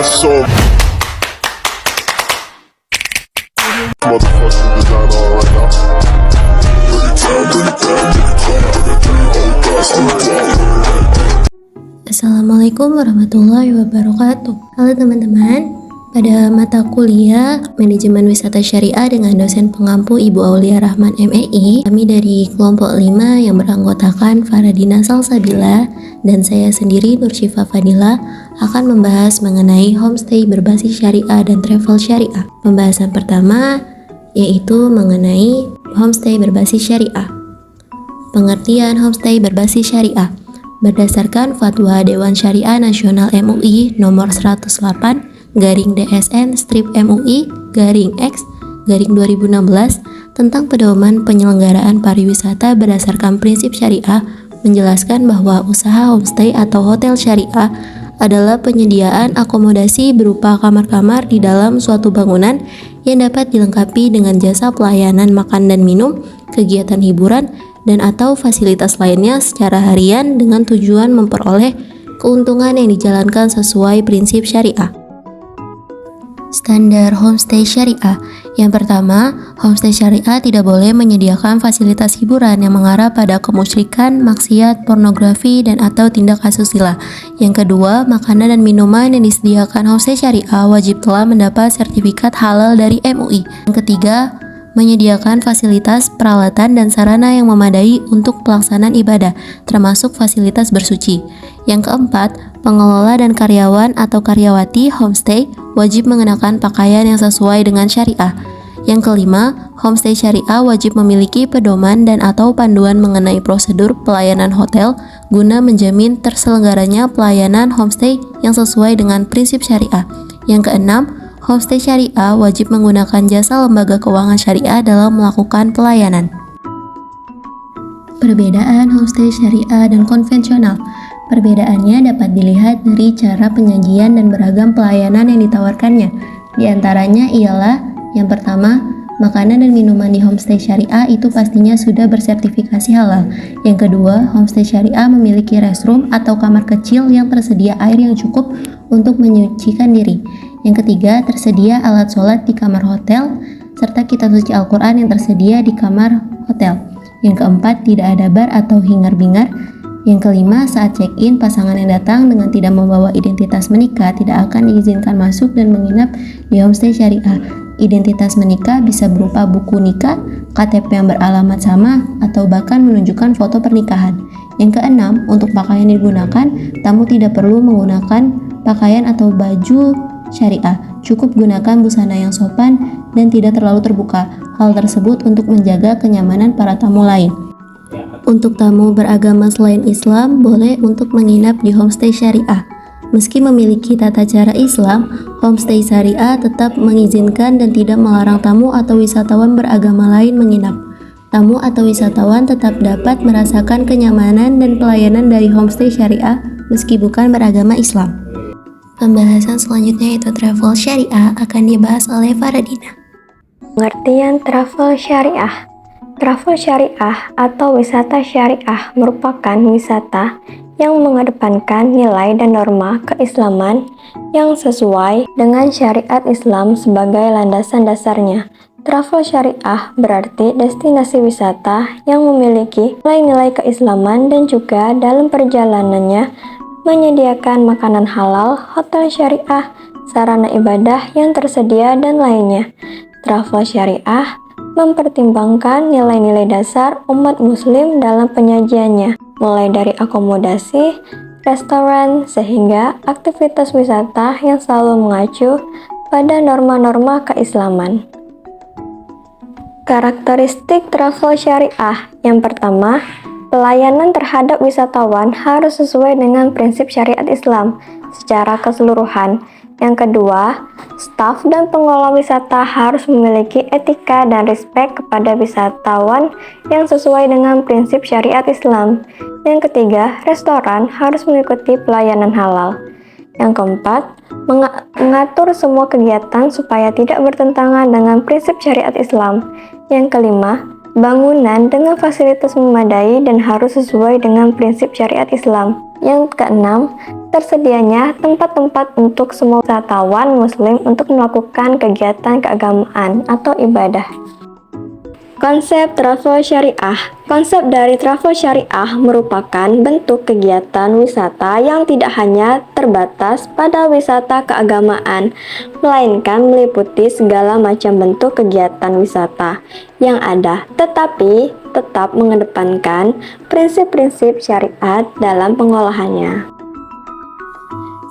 so motherfucking designer right now. Assalamualaikum warahmatullahi wabarakatuh. Halo teman-teman, pada mata kuliah Manajemen Wisata Syariah dengan dosen pengampu Ibu Aulia Rahman MEI, kami dari kelompok 5 yang beranggotakan Faradina Salsabila dan saya sendiri Nur Syifa Fadila akan membahas mengenai homestay berbasis syariah dan travel syariah. Pembahasan pertama yaitu mengenai homestay berbasis syariah. Pengertian homestay berbasis syariah berdasarkan Fatwa Dewan Syariah Nasional MUI nomor 108/DSN/MUI/X/2016 tentang pedoman penyelenggaraan pariwisata berdasarkan prinsip syariah, menjelaskan bahwa usaha homestay atau hotel syariah adalah penyediaan akomodasi berupa kamar-kamar di dalam suatu bangunan yang dapat dilengkapi dengan jasa pelayanan makan dan minum, kegiatan hiburan, dan atau fasilitas lainnya secara harian dengan tujuan memperoleh keuntungan yang dijalankan sesuai prinsip syariah. Standar homestay syariah. Yang pertama, homestay syariah tidak boleh menyediakan fasilitas hiburan yang mengarah pada kemusyrikan, maksiat, pornografi, dan atau tindak asusila. Yang kedua, makanan dan minuman yang disediakan homestay syariah wajib telah mendapat sertifikat halal dari MUI. Yang ketiga, menyediakan fasilitas, peralatan, dan sarana yang memadai untuk pelaksanaan ibadah, termasuk fasilitas bersuci. Yang keempat, pengelola dan karyawan atau karyawati homestay wajib mengenakan pakaian yang sesuai dengan syariah. Yang kelima, homestay syariah wajib memiliki pedoman dan atau panduan mengenai prosedur pelayanan hotel guna menjamin terselenggaranya pelayanan homestay yang sesuai dengan prinsip syariah. Yang keenam, homestay syariah wajib menggunakan jasa lembaga keuangan syariah dalam melakukan pelayanan. Perbedaan homestay syariah dan konvensional. Perbedaannya dapat dilihat dari cara penyajian dan beragam pelayanan yang ditawarkannya. Di antaranya ialah, yang pertama, makanan dan minuman di homestay syariah itu pastinya sudah bersertifikasi halal. Yang kedua, homestay syariah memiliki restroom atau kamar kecil yang tersedia air yang cukup untuk menyucikan diri. Yang ketiga, tersedia alat sholat di kamar hotel, serta kitab suci Al-Quran yang tersedia di kamar hotel. Yang keempat, tidak ada bar atau hingar-bingar. Yang kelima, saat check-in, pasangan yang datang dengan tidak membawa identitas menikah tidak akan diizinkan masuk dan menginap di homestay syariah. Identitas menikah bisa berupa buku nikah, KTP yang beralamat sama, atau bahkan menunjukkan foto pernikahan. Yang keenam, untuk pakaian yang digunakan, tamu tidak perlu menggunakan pakaian atau baju syariah, cukup gunakan busana yang sopan dan tidak terlalu terbuka. Hal tersebut untuk menjaga kenyamanan para tamu lain. Untuk tamu beragama selain Islam, boleh untuk menginap di homestay syariah. Meski memiliki tata cara Islam, homestay syariah tetap mengizinkan dan tidak melarang tamu atau wisatawan beragama lain menginap. Tamu atau wisatawan tetap dapat merasakan kenyamanan dan pelayanan dari homestay syariah meski bukan beragama Islam. Pembahasan selanjutnya yaitu travel syariah akan dibahas oleh Faradina. Pengertian travel syariah. Travel syariah atau wisata syariah merupakan wisata yang mengedepankan nilai dan norma keislaman yang sesuai dengan syariat Islam sebagai landasan dasarnya. Travel syariah berarti destinasi wisata yang memiliki nilai-nilai keislaman dan juga dalam perjalanannya menyediakan makanan halal, hotel syariah, sarana ibadah yang tersedia, dan lainnya. Travel syariah mempertimbangkan nilai-nilai dasar umat muslim dalam penyajiannya, mulai dari akomodasi, restoran, sehingga aktivitas wisata yang selalu mengacu pada norma-norma keislaman. Karakteristik travel syariah. Yang pertama, pelayanan terhadap wisatawan harus sesuai dengan prinsip syariat Islam secara keseluruhan. Yang kedua, staf dan pengelola wisata harus memiliki etika dan respek kepada wisatawan yang sesuai dengan prinsip syariat Islam. Yang ketiga, restoran harus mengikuti pelayanan halal. Yang keempat, mengatur semua kegiatan supaya tidak bertentangan dengan prinsip syariat Islam. Yang kelima, bangunan dengan fasilitas memadai dan harus sesuai dengan prinsip syariat Islam. Yang keenam, Tersedianya tempat-tempat untuk semua wisatawan muslim untuk melakukan kegiatan keagamaan atau ibadah. Konsep travel syariah. Konsep dari travel syariah merupakan bentuk kegiatan wisata yang tidak hanya terbatas pada wisata keagamaan, melainkan meliputi segala macam bentuk kegiatan wisata yang ada, tetapi tetap mengedepankan prinsip-prinsip syariat dalam pengolahannya.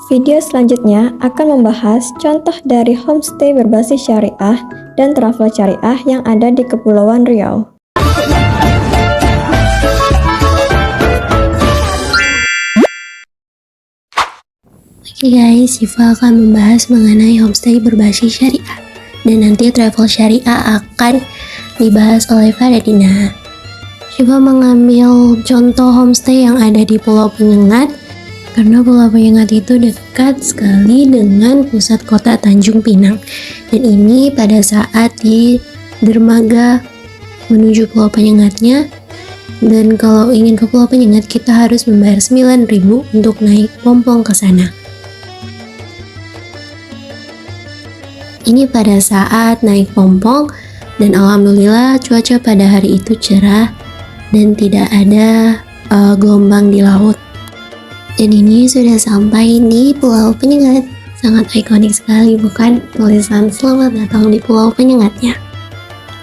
Video selanjutnya akan membahas contoh dari homestay berbasis syariah dan travel syariah yang ada di Kepulauan Riau. Oke guys, Syifa akan membahas mengenai homestay berbasis syariah dan nanti travel syariah akan dibahas oleh Faradina. Syifa mengambil contoh homestay yang ada di Pulau Penyengat karena Pulau Penyengat itu dekat sekali dengan pusat kota Tanjung Pinang, dan ini pada saat di dermaga menuju Pulau Penyengatnya. Dan kalau ingin ke Pulau Penyengat kita harus membayar 9.000 untuk naik pompong ke sana. Ini pada saat naik pompong, dan alhamdulillah cuaca pada hari itu cerah dan tidak ada gelombang di laut. Dan ini sudah sampai di Pulau Penyengat. Sangat ikonik sekali, bukan? Tulisan "Selamat datang di Pulau Penyengatnya".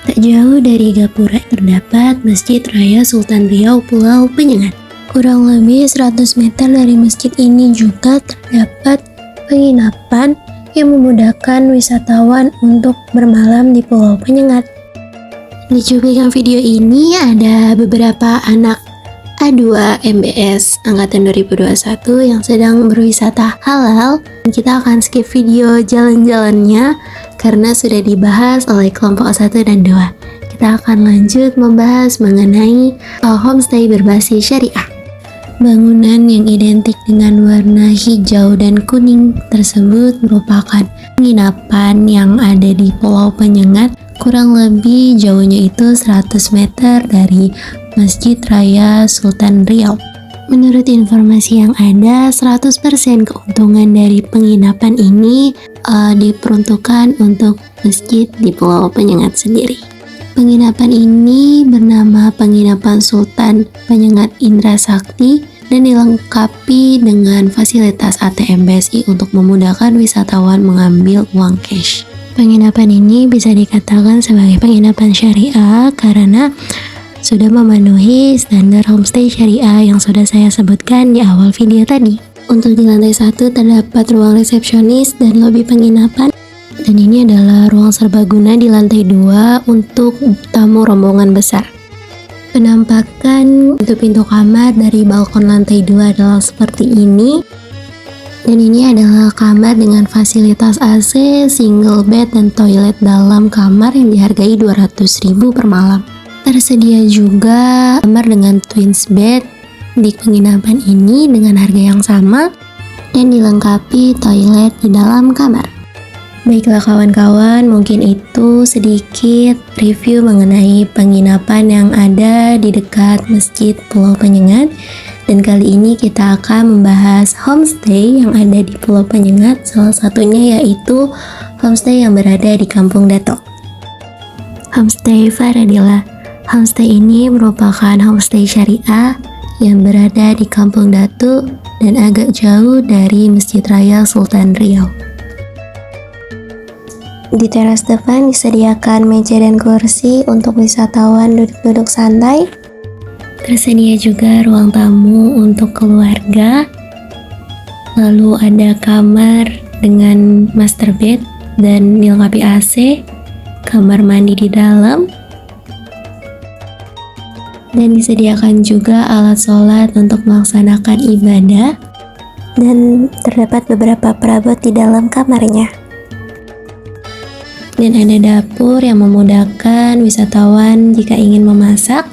Tak jauh dari Gapura terdapat Masjid Raya Sultan Riau Pulau Penyengat. Kurang lebih 100 meter dari masjid ini juga terdapat penginapan yang memudahkan wisatawan untuk bermalam di Pulau Penyengat. Di cuplikan video ini ada beberapa anak A2 MBS Angkatan 2021 yang sedang berwisata halal. Kita akan skip video jalan-jalannya karena sudah dibahas oleh kelompok 1 dan 2. Kita akan lanjut membahas mengenai homestay berbasis syariah. Bangunan yang identik dengan warna hijau dan kuning tersebut merupakan penginapan yang ada di Pulau Penyengat. Kurang lebih jauhnya itu 100 meter dari Masjid Raya Sultan Riau. Menurut informasi yang ada, 100% keuntungan dari penginapan ini diperuntukkan untuk masjid di Pulau Penyengat sendiri. Penginapan ini bernama Penginapan Sultan Penyengat Indra Sakti dan dilengkapi dengan fasilitas ATM BSI untuk memudahkan wisatawan mengambil uang cash. Penginapan ini bisa dikatakan sebagai penginapan syariah karena sudah memenuhi standar homestay syariah yang sudah saya sebutkan di awal video tadi. Untuk di lantai 1 terdapat ruang resepsionis dan lobi penginapan, dan ini adalah ruang serbaguna di lantai 2 untuk tamu rombongan besar. Penampakan pintu kamar dari balkon lantai 2 adalah seperti ini. Dan ini adalah kamar dengan fasilitas AC, single bed, dan toilet dalam kamar yang dihargai 200.000 per malam. Tersedia juga kamar dengan twins bed di penginapan ini dengan harga yang sama dan dilengkapi toilet di dalam kamar. Baiklah kawan-kawan, mungkin itu sedikit review mengenai penginapan yang ada di dekat Masjid Pulau Penyengat. Dan kali ini kita akan membahas homestay yang ada di Pulau Penyengat, salah satunya yaitu homestay yang berada di Kampung Datok. Homestay Faradila. Homestay ini merupakan homestay syariah yang berada di Kampung Datuk dan agak jauh dari Masjid Raya Sultan Riau. Di teras depan disediakan meja dan kursi untuk wisatawan duduk-duduk santai. Tersedia juga ruang tamu untuk keluarga. Lalu ada kamar dengan master bed dan dilengkapi AC, kamar mandi di dalam. Dan disediakan juga alat sholat untuk melaksanakan ibadah. Dan terdapat beberapa perabot di dalam kamarnya. Dan ada dapur yang memudahkan wisatawan jika ingin memasak.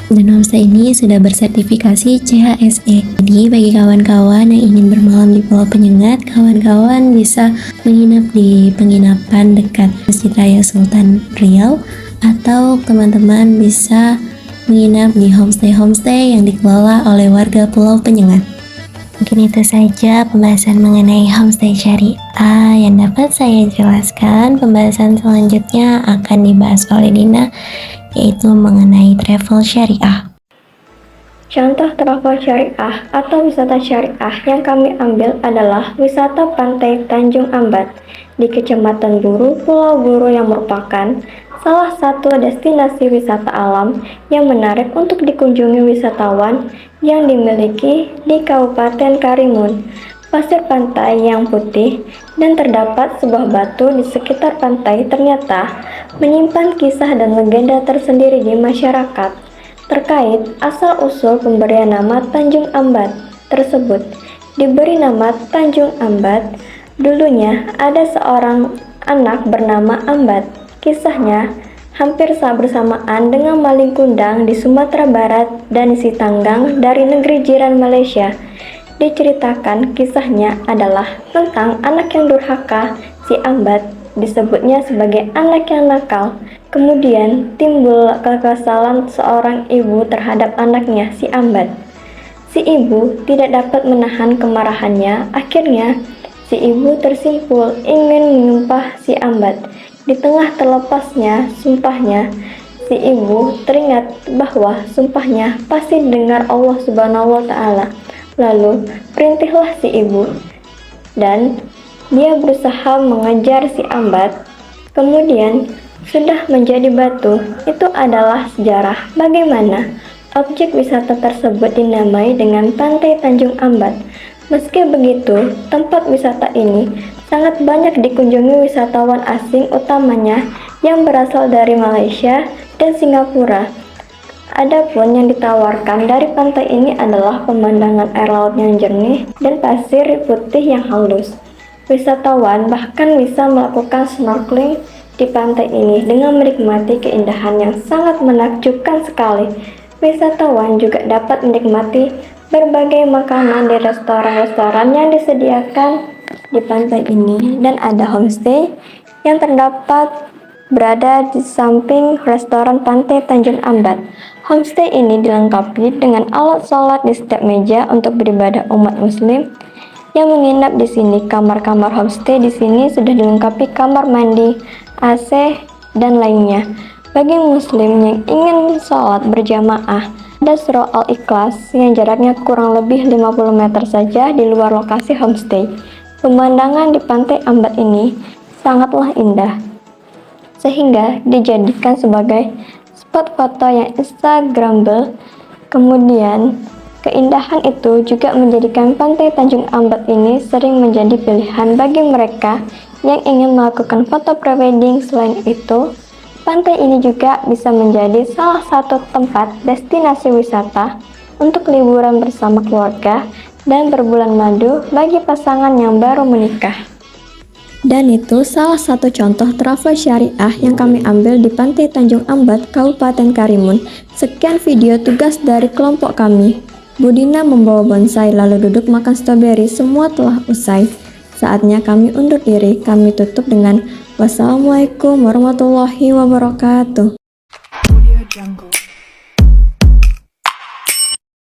Dan homestay ini sudah bersertifikasi CHSE. Jadi bagi kawan-kawan yang ingin bermalam di Pulau Penyengat, kawan-kawan bisa menginap di penginapan dekat Masjid Raya Sultan Riau, atau teman-teman bisa menginap di homestay-homestay yang dikelola oleh warga Pulau Penyengat. mungkin itu saja pembahasan mengenai homestay syariah yang dapat saya jelaskan. Pembahasan selanjutnya akan dibahas oleh Dina, yaitu mengenai travel syariah. Contoh travel syariah atau wisata syariah yang kami ambil adalah wisata pantai Tanjung Ambat di Kecamatan Buru, Pulau Buru yang merupakan salah satu destinasi wisata alam yang menarik untuk dikunjungi wisatawan yang dimiliki di Kabupaten Karimun. Pasir pantai yang putih dan terdapat sebuah batu di sekitar pantai ternyata menyimpan kisah dan legenda tersendiri di masyarakat terkait asal-usul pemberian nama Tanjung Ambat tersebut. Diberi nama Tanjung Ambat, dulunya ada seorang anak bernama Ambat. Kisahnya hampir bersamaan dengan Malin Kundang di Sumatera Barat dan Si Tanggang dari negeri jiran Malaysia. Diceritakan kisahnya adalah tentang anak yang durhaka, si Ambat disebutnya sebagai anak yang nakal. Kemudian timbul kekesalan seorang ibu terhadap anaknya, si Ambat. Si ibu tidak dapat menahan kemarahannya. Akhirnya, si ibu tersimpul ingin menyumpah si Ambat. Di tengah terlepasnya sumpahnya, si ibu teringat bahwa sumpahnya pasti didengar Allah Subhanahu wa Ta'ala. Lalu, perintihlah si ibu, dan dia berusaha mengejar si Ambat. Kemudian, sudah menjadi batu. Itu adalah sejarah bagaimana objek wisata tersebut dinamai dengan Pantai Tanjung Ambat. Meski begitu, tempat wisata ini sangat banyak dikunjungi wisatawan asing, utamanya yang berasal dari Malaysia dan Singapura. Adapun yang ditawarkan dari pantai ini adalah pemandangan air laut yang jernih dan pasir putih yang halus. Wisatawan bahkan bisa melakukan snorkeling di pantai ini dengan menikmati keindahan yang sangat menakjubkan sekali. Wisatawan juga dapat menikmati berbagai makanan di restoran-restoran yang disediakan di pantai ini, dan ada homestay yang terdapat berada di samping restoran Pantai Tanjung Ambat. Homestay ini dilengkapi dengan alat sholat di setiap meja untuk beribadah umat muslim yang menginap di sini. Kamar-kamar homestay di sini sudah dilengkapi kamar mandi, AC, dan lainnya. Bagi muslim yang ingin sholat berjamaah, ada surah Al-Ikhlas yang jaraknya kurang lebih 50 meter saja di luar lokasi homestay. Pemandangan di Pantai Ambat ini sangatlah indah, sehingga dijadikan sebagai spot foto yang instagramable. Kemudian, keindahan itu juga menjadikan Pantai Tanjung Ambat ini sering menjadi pilihan bagi mereka yang ingin melakukan foto prewedding. Selain itu, pantai ini juga bisa menjadi salah satu tempat destinasi wisata untuk liburan bersama keluarga dan berbulan madu bagi pasangan yang baru menikah. Dan itu salah satu contoh travel syariah yang kami ambil di Pantai Tanjung Ambat, Kabupaten Karimun. Sekian video tugas dari kelompok kami. Budina membawa bonsai lalu duduk makan stroberi, semua telah usai. Saatnya kami undur diri. Kami tutup dengan wassalamualaikum warahmatullahi wabarakatuh.